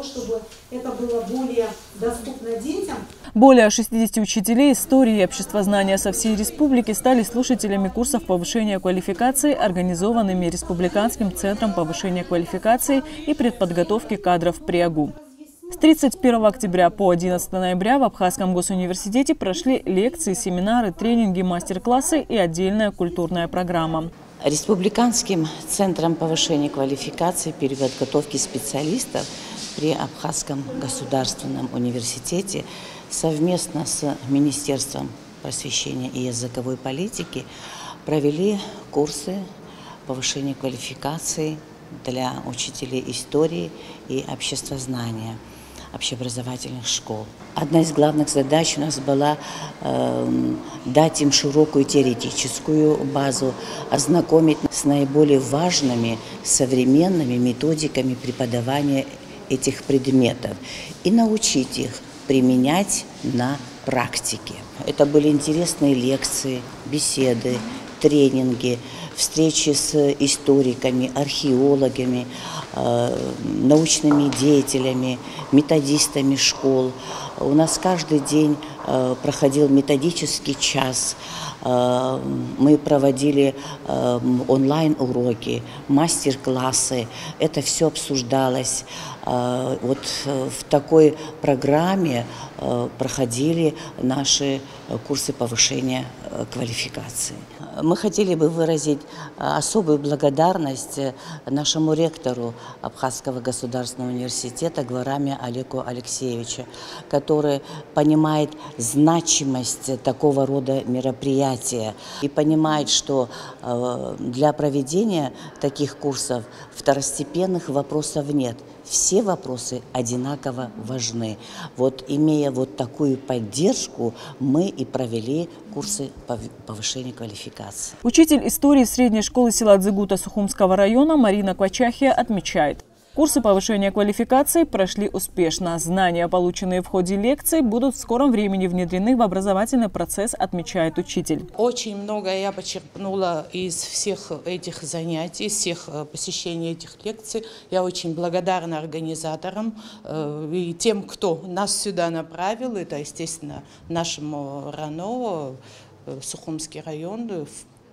того, чтобы это было более доступно детям. Более 60 учителей истории и обществознания со всей республики стали слушателями курсов повышения квалификации, организованными Республиканским центром повышения квалификации и предподготовки кадров при АГУ. С 31 октября по 11 ноября в Абхазском госуниверситете прошли лекции, семинары, тренинги, мастер-классы и отдельная культурная программа. Республиканским центром повышения квалификации и переподготовки специалистов при Абхазском государственном университете совместно с Министерством просвещения и языковой политики провели курсы повышения квалификации для учителей истории и обществознания общеобразовательных школ. Одна из главных задач у нас была дать им широкую теоретическую базу, ознакомить с наиболее важными современными методиками преподавания этих предметов и научить их применять на практике. Это были интересные лекции, беседы, тренинги, встречи с историками, археологами, научными деятелями, методистами школ. У нас каждый день проходил методический час. Мы проводили онлайн-уроки, мастер-классы. Это все обсуждалось. Вот в такой программе проходили наши курсы повышения квалификации. Мы хотели бы выразить особую благодарность нашему ректору Абхазского государственного университета Гвараме Олегу Алексеевичу, который понимает значимость такого рода мероприятия и понимает, что для проведения таких курсов второстепенных вопросов нет. Все вопросы одинаково важны. Вот имея вот такую поддержку, мы и провели курсы повышения квалификации. Учитель истории средней школы села Дзыгута Сухумского района Марина Квачахия отмечает: курсы повышения квалификации прошли успешно. Знания, полученные в ходе лекций, будут в скором времени внедрены в образовательный процесс, отмечает учитель. Очень много я почерпнула из всех этих занятий, из всех посещений этих лекций. Я очень благодарна организаторам и тем, кто нас сюда направил. Это, естественно, нашему РАНО, Сухумский район,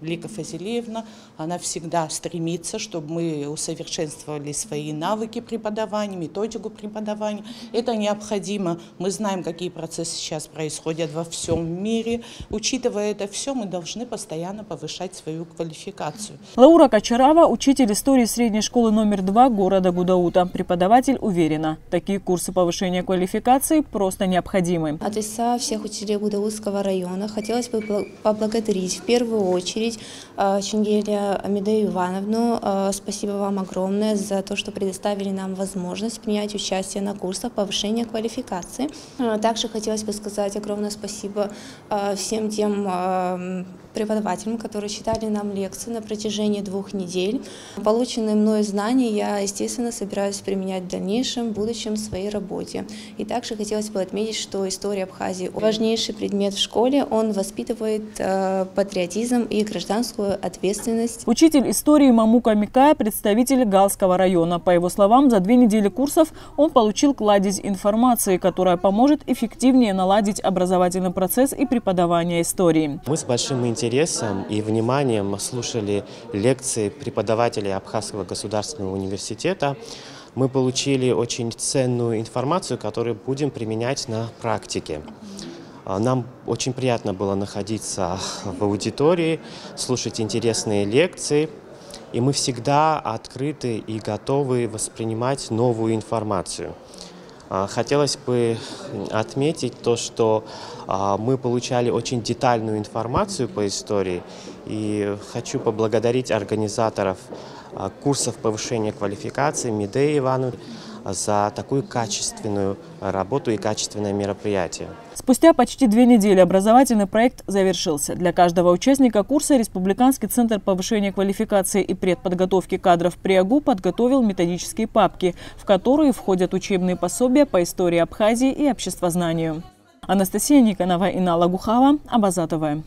Лика Фазилиевна, она всегда стремится, чтобы мы усовершенствовали свои навыки преподавания, методику преподавания. Это необходимо. Мы знаем, какие процессы сейчас происходят во всем мире. Учитывая это все, мы должны постоянно повышать свою квалификацию. Лаура Качарава, учитель истории средней школы номер 2 города Гудаута. Преподаватель уверена, такие курсы повышения квалификации просто необходимы. От лица всех учителей Гудаутского района хотелось бы поблагодарить в первую очередь Чингелия Амедею Ивановну. Спасибо вам огромное за то, что предоставили нам возможность принять участие на курсах повышения квалификации. Также хотелось бы сказать огромное спасибо всем тем преподавателям, которые читали нам лекции на протяжении 2 недель. Полученные мной знания я, естественно, собираюсь применять в дальнейшем, в будущем в своей работе. И также хотелось бы отметить, что история Абхазии – важнейший предмет в школе. Он воспитывает патриотизм и гражданскую ответственность. Учитель истории Мамука Микая – представитель Галского района. По его словам, за 2 недели курсов он получил кладезь информации, которая поможет эффективнее наладить образовательный процесс и преподавание истории. Мы с большим интересом и вниманием слушали лекции преподавателей Абхазского государственного университета. Мы получили очень ценную информацию, которую будем применять на практике. Нам очень приятно было находиться в аудитории, слушать интересные лекции. И мы всегда открыты и готовы воспринимать новую информацию. Хотелось бы отметить то, что мы получали очень детальную информацию по истории. И хочу поблагодарить организаторов курсов повышения квалификации Медею Ивановну за такую качественную работу и качественное мероприятие. Спустя почти 2 недели образовательный проект завершился. Для каждого участника курса Республиканский центр повышения квалификации и предподготовки кадров при АГУ подготовил методические папки, в которые входят учебные пособия по истории Абхазии и обществознанию. Анастасия Никонова, Инна Лагухава, Абаза ТВ.